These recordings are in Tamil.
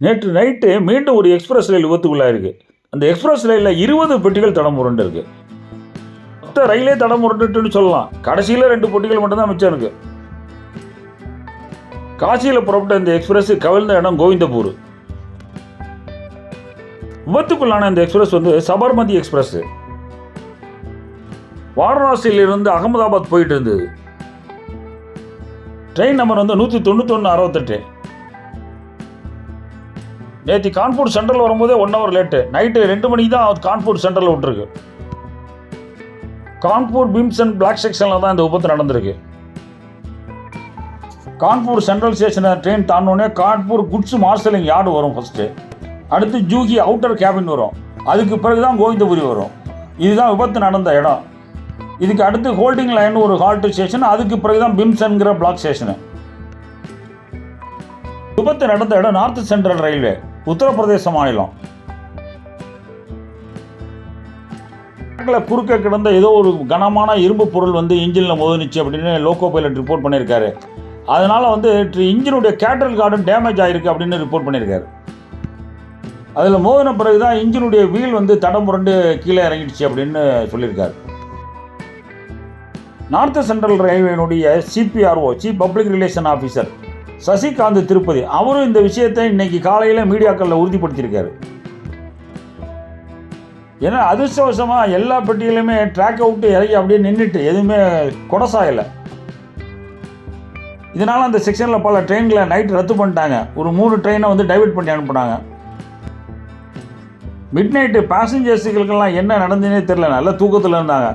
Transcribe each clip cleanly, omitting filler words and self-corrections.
நேற்று நைட்டு மீண்டும் ஒரு எக்ஸ்பிரஸ் ரயில் விபத்துக்குள்ளாயிருக்கு. அந்த எக்ஸ்பிரஸ் ரயிலில் 20 பெட்டிகள் தடம் புரண்டு இருக்கு. மொத்த ரயிலே தடம் புரண்டுட்டுன்னு சொல்லலாம். கடைசியில் 2 பெட்டிகள் மட்டும்தான் மிச்சம் இருக்கு. காசியில் புறப்பட்ட இந்த எக்ஸ்பிரஸ் கவிழ்ந்த இடம் கோவிந்தபூர். விபத்துக்குள்ளான இந்த எக்ஸ்பிரஸ் சபர்மதி எக்ஸ்பிரஸ். வாரணாசியில் இருந்து அகமதாபாத் போயிட்டு இருந்தது. Train number 19168. நேற்று கான்பூர் சென்ட்ரல் வரும்போதே 1 ஹவர் லேட்டு. நைட்டு 2 மணிக்கு தான் கான்பூர் சென்ட்ரலில் விட்டுருக்கு. கான்பூர் பீம்சன் பிளாக் செக்ஷனில் தான் இந்த விபத்து நடந்திருக்கு. கான்பூர் சென்ட்ரல் ஸ்டேஷனில் ட்ரெயின் தாண்டோடனே கான்பூர் குட்ஸ் மார்ஷலிங் யார்டு வரும் ஃபஸ்ட்டு. அடுத்து ஜூகி அவுட்டர் கேபின் வரும். அதுக்கு பிறகு தான் கோவிந்தபுரி வரும். இதுதான் விபத்து நடந்த இடம். இதுக்கு அடுத்து ஹோல்டிங் லைன் ஒரு ஹால்ட் ஸ்டேஷன். அதுக்கு பிறகு தான் பிம்சன்கிற பிளாக் ஸ்டேஷனு. விபத்து நடந்த இடம் நார்த் சென்ட்ரல் ரயில்வே, உத்தரப்பிரதேச மாநிலம். குறுக்க கிடந்த ஏதோ ஒரு கனமான இரும்பு பொருள் இன்ஜினில் மோதினுச்சு அப்படின்னு லோகோ பைலட் ரிப்போர்ட் பண்ணியிருக்காரு. அதனால் இன்ஜினுடைய கேட்டல் கார்டும் டேமேஜ் ஆகிருக்கு அப்படின்னு ரிப்போர்ட் பண்ணியிருக்காரு. அதில் மோதின பிறகு தான் இன்ஜினுடைய வீல் தடம் புரண்டு கீழே இறங்கிடுச்சு அப்படின்னு சொல்லியிருக்காரு. நார்த் சென்ட்ரல் ரயில்வேனுடைய CPRO, chief public relation officer Shashikant Tripathi, அவரும் இந்த விஷயத்தை இன்னைக்கு காலையில் மீடியாக்களில் உறுதிப்படுத்தியிருக்காரு. ஏன்னா அதிர்ஷ்டவசமாக எல்லா பெட்டியிலுமே ட்ராக்கை விட்டு இறங்கி அப்படியே நின்றுட்டு எதுவுமே கொடசாயலை. இதனால் அந்த செக்ஷனில் பல ட்ரெயின்களை நைட் ரத்து பண்ணிட்டாங்க. ஒரு 3 ட்ரெயினை டைவர்ட் பண்ணி அனுப்புனாங்க. மிட் நைட்டு பேசஞ்சர்ஸுகளுக்கெல்லாம் என்ன நடந்துன்னே தெரியல, நல்ல தூக்கத்தில் இருந்தாங்க.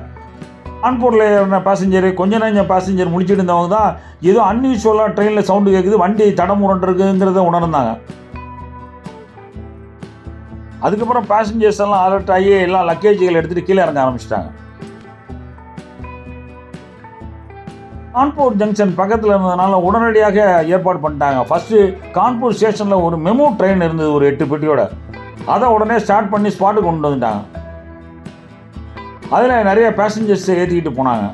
கான்பூரில் ஏறின பேசஞ்சர், கொஞ்சம் நஞ்சம் பேசஞ்சர் முடிச்சுட்டு இருந்தவங்க தான் ஏதோ அன்யூஸ்வலாக ட்ரெயினில் சவுண்டு கேட்குது, வண்டி தடம் புரண்டுருக்குங்கிறத உணர்ந்தாங்க. அதுக்கப்புறம் பேசஞ்சர்ஸ் எல்லாம் அலர்ட் ஆகி எல்லாம் லக்கேஜுகள் எடுத்துகிட்டு கீழே இறங்க ஆரம்பிச்சிட்டாங்க. கான்பூர் ஜங்ஷன் பக்கத்தில் இருந்ததுனால உடனடியாக ஏற்பாடு பண்ணிட்டாங்க. ஃபஸ்ட்டு கான்பூர் ஸ்டேஷனில் ஒரு மெமோ ட்ரெயின் இருந்தது, ஒரு 8 பெட்டியோட. அதை உடனே ஸ்டார்ட் பண்ணி ஸ்பாட்டுக்கு கொண்டு வந்துட்டாங்க. அதில் நிறைய பேசஞ்சர்ஸ் ஏற்றிக்கிட்டு போனாங்க.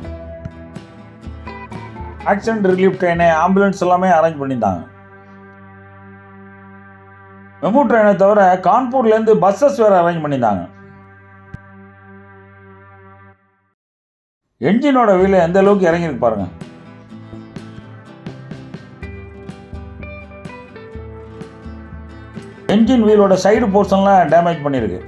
ஆக்சிடென்ட் ரிலீஃப் ட்ரெயினு, ஆம்புலன்ஸ் எல்லாமே அரேஞ்ச் பண்ணியிருந்தாங்க. மெமோ ட்ரெயினை தவிர கான்பூர்லேருந்து பஸ்ஸஸ் வேறு அரேஞ்ச் பண்ணியிருந்தாங்க. என்ஜினோட வீல் எந்த அளவுக்கு இறங்கியிருக்கு பாருங்க. என்ஜின் வீலோட சைடு போர்ஷன்லாம் டேமேஜ் பண்ணியிருக்கு.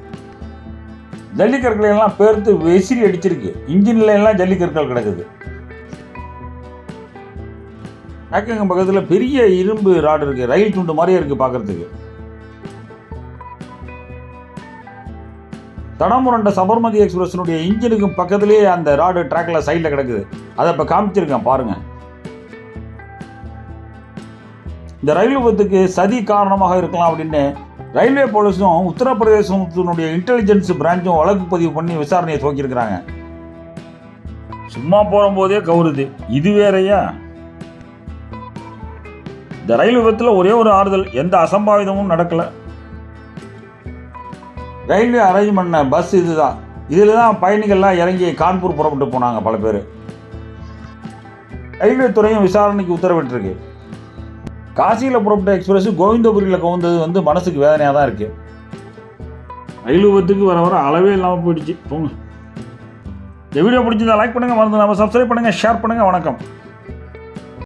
ஜல்லிக்கற்களை எல்லாம் பேர்த்து விசிறி அடிச்சிருக்கு. இன்ஜின்ல எல்லாம் ஜல்லிக்கற்கள் கிடக்குது. பேக்கிங் பக்கத்தில் பெரிய இரும்பு ராடு இருக்கு, ரயில் துண்டு மாதிரியே இருக்கு பார்க்கறதுக்கு. தடமுரண்ட சபர்மதி எக்ஸ்பிரஸினுடைய இன்ஜினுக்கு பக்கத்திலேயே அந்த ராடு ட்ராக்ல சைடில் கிடக்குது. அதை இப்போ காமிச்சிருக்கேன் பாருங்க. இந்த ரயில் விபத்துக்கு சதி காரணமாக இருக்கலாம் அப்படின்னு ரயில்வே போலீஸும் உத்தரப்பிரதேசத்தினுடைய இன்டெலிஜென்ஸ் பிரான்ச்சும் வழக்கு பதிவு பண்ணி விசாரணையை துவக்கியிருக்கிறாங்க. சும்மா போகும்போதே கவுருது, இது வேறையா? இந்த ரயில் விபத்தில் ஒரே ஒரு ஆறுதல், எந்த அசம்பாவிதமும் நடக்கல. ரயில்வே அரேஞ்ச் பண்ண பஸ் இதுதான். இதில் தான் பயணிகள்லாம் இறங்கி கான்பூர் புறப்பட்டு போனாங்க பல பேர். ரயில்வே துறையும் விசாரணைக்கு உத்தரவிட்டிருக்கு. காசியில் புறப்பட்ட எக்ஸ்பிரஸ் கோவிந்தபுரியில் கவுந்தது மனசுக்கு வேதனையாக தான் இருக்குது. ரயில் விபத்துக்கு வர வர அளவே இல்லாமல் போயிடுச்சு. போங்க. இந்த வீடியோ பிடிச்சிருந்தா லைக் பண்ணுங்கள், மறந்து நம்ம சப்ஸ்கிரைப் பண்ணுங்கள், ஷேர் பண்ணுங்கள். வணக்கம்.